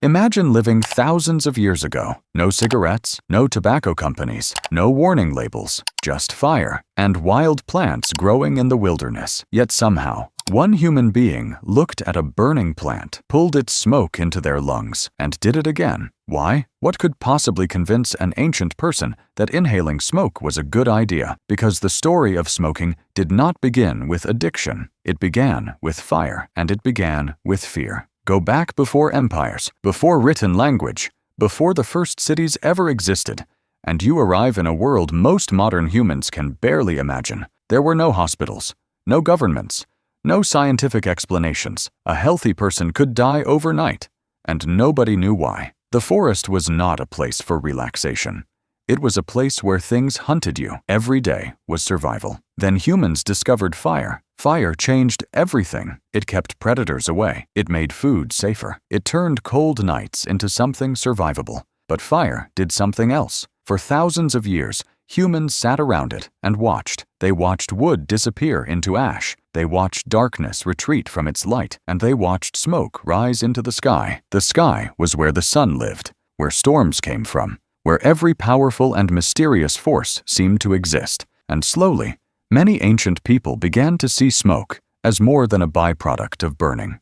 Imagine living thousands of years ago. No cigarettes, no tobacco companies, no warning labels, just fire and wild plants growing in the wilderness. Yet somehow, one human being looked at a burning plant, pulled its smoke into their lungs, and did it again. Why? What could possibly convince an ancient person that inhaling smoke was a good idea? Because the story of smoking did not begin with addiction. It began with fire, and it began with fear. Go back before empires, before written language, before the first cities ever existed, and you arrive in a world most modern humans can barely imagine. There were no hospitals, no governments, no scientific explanations. A healthy person could die overnight, and nobody knew why. The forest was not a place for relaxation. It was a place where things hunted you. Every day was survival. Then humans discovered fire. Fire changed everything. It kept predators away. It made food safer. It turned cold nights into something survivable. But fire did something else. For thousands of years, humans sat around it and watched. They watched wood disappear into ash. They watched darkness retreat from its light, and they watched smoke rise into the sky. The sky was where the sun lived, where storms came from, where every powerful and mysterious force seemed to exist. And slowly, many ancient people began to see smoke as more than a byproduct of burning.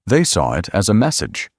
They saw it as a message,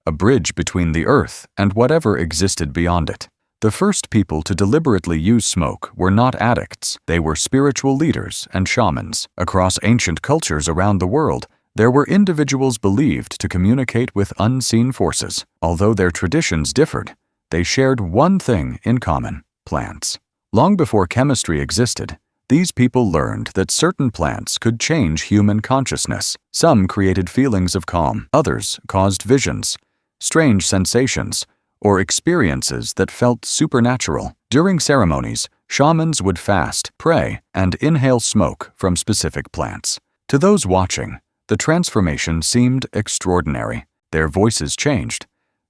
a bridge between the earth and whatever existed beyond it. The first people to deliberately use smoke were not addicts. They were spiritual leaders and shamans. Across ancient cultures around the world, there were individuals believed to communicate with unseen forces. Although their traditions differed, they shared one thing in common: plants. Long before chemistry existed, these people learned that certain plants could change human consciousness. Some created feelings of calm. Others caused visions, strange sensations, or experiences that felt supernatural. During ceremonies, shamans would fast, pray, and inhale smoke from specific plants. To those watching, the transformation seemed extraordinary. Their voices changed,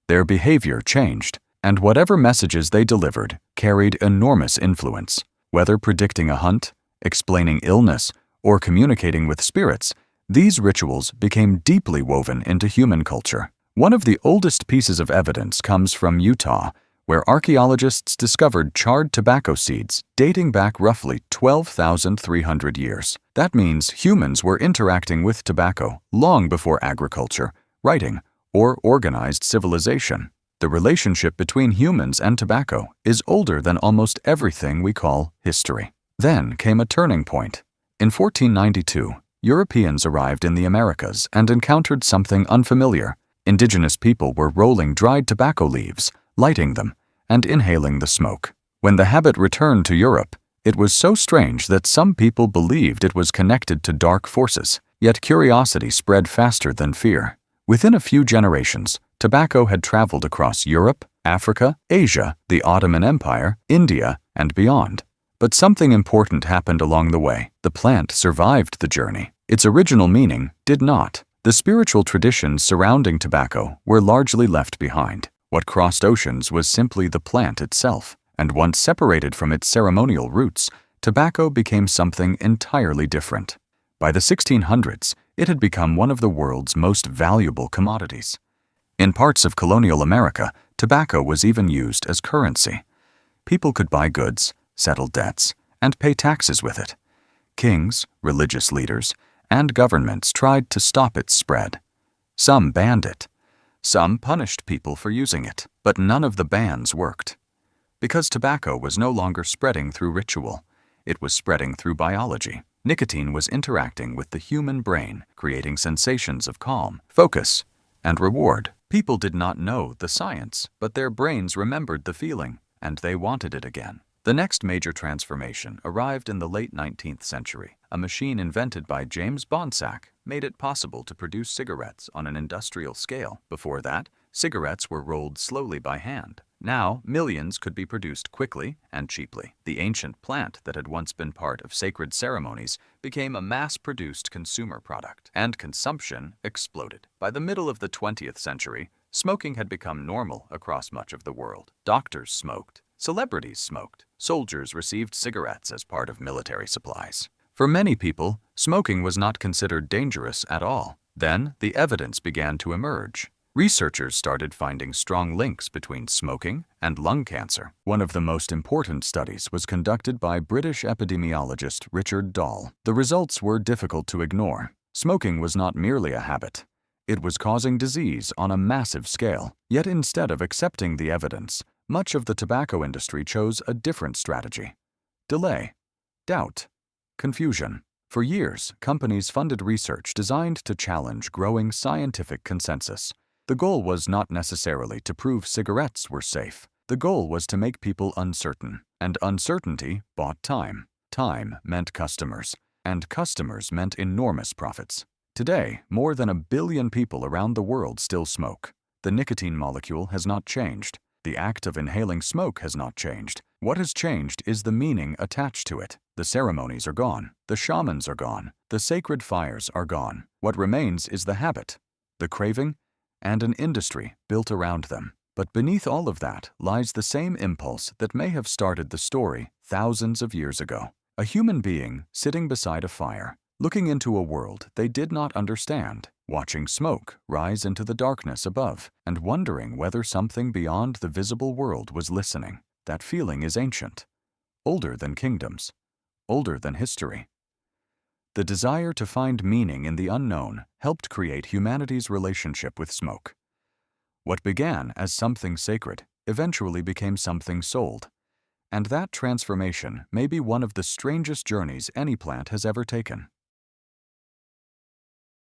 their behavior changed, and whatever messages they delivered carried enormous influence. Whether predicting a hunt, explaining illness, or communicating with spirits, these rituals became deeply woven into human culture. One of the oldest pieces of evidence comes from Utah, where archaeologists discovered charred tobacco seeds dating back roughly 12,300 years. That means humans were interacting with tobacco long before agriculture, writing, or organized civilization. The relationship between humans and tobacco is older than almost everything we call history. Then came a turning point. In 1492, Europeans arrived in the Americas and encountered something unfamiliar. Indigenous people were rolling dried tobacco leaves, lighting them, and inhaling the smoke. When the habit returned to Europe, it was so strange that some people believed it was connected to dark forces. Yet curiosity spread faster than fear. Within a few generations, tobacco had traveled across Europe, Africa, Asia, the Ottoman Empire, India, and beyond. But something important happened along the way. The plant survived the journey. Its original meaning did not. The spiritual traditions surrounding tobacco were largely left behind. What crossed oceans was simply the plant itself, and once separated from its ceremonial roots, tobacco became something entirely different. By the 1600s, it had become one of the world's most valuable commodities. In parts of colonial America, tobacco was even used as currency. People could buy goods, settle debts, and pay taxes with it. Kings, religious leaders, and governments tried to stop its spread. Some banned it. Some punished people for using it, but none of the bans worked. Because tobacco was no longer spreading through ritual, it was spreading through biology. Nicotine was interacting with the human brain, creating sensations of calm, focus, and reward. People did not know the science, but their brains remembered the feeling, and they wanted it again. The next major transformation arrived in the late 19th century. A machine invented by James Bonsack made it possible to produce cigarettes on an industrial scale. Before that, cigarettes were rolled slowly by hand. Now, millions could be produced quickly and cheaply. The ancient plant that had once been part of sacred ceremonies became a mass-produced consumer product, and consumption exploded. By the middle of the 20th century, smoking had become normal across much of the world. Doctors smoked. Celebrities smoked. Soldiers received cigarettes as part of military supplies. For many people, smoking was not considered dangerous at all. Then, the evidence began to emerge. Researchers started finding strong links between smoking and lung cancer. One of the most important studies was conducted by British epidemiologist Richard Doll. The results were difficult to ignore. Smoking was not merely a habit. It was causing disease on a massive scale. Yet instead of accepting the evidence, much of the tobacco industry chose a different strategy. Delay, doubt, confusion. For years, companies funded research designed to challenge growing scientific consensus. The goal was not necessarily to prove cigarettes were safe. The goal was to make people uncertain, and uncertainty bought time. Time meant customers, and customers meant enormous profits. Today, more than 1 billion people around the world still smoke. The nicotine molecule has not changed. The act of inhaling smoke has not changed. What has changed is the meaning attached to it. The ceremonies are gone. The shamans are gone. The sacred fires are gone. What remains is the habit, the craving, and an industry built around them. But beneath all of that lies the same impulse that may have started the story thousands of years ago. A human being sitting beside a fire, looking into a world they did not understand, watching smoke rise into the darkness above, and wondering whether something beyond the visible world was listening. That feeling is ancient, older than kingdoms, older than history. The desire to find meaning in the unknown helped create humanity's relationship with smoke. What began as something sacred eventually became something sold, and that transformation may be one of the strangest journeys any plant has ever taken.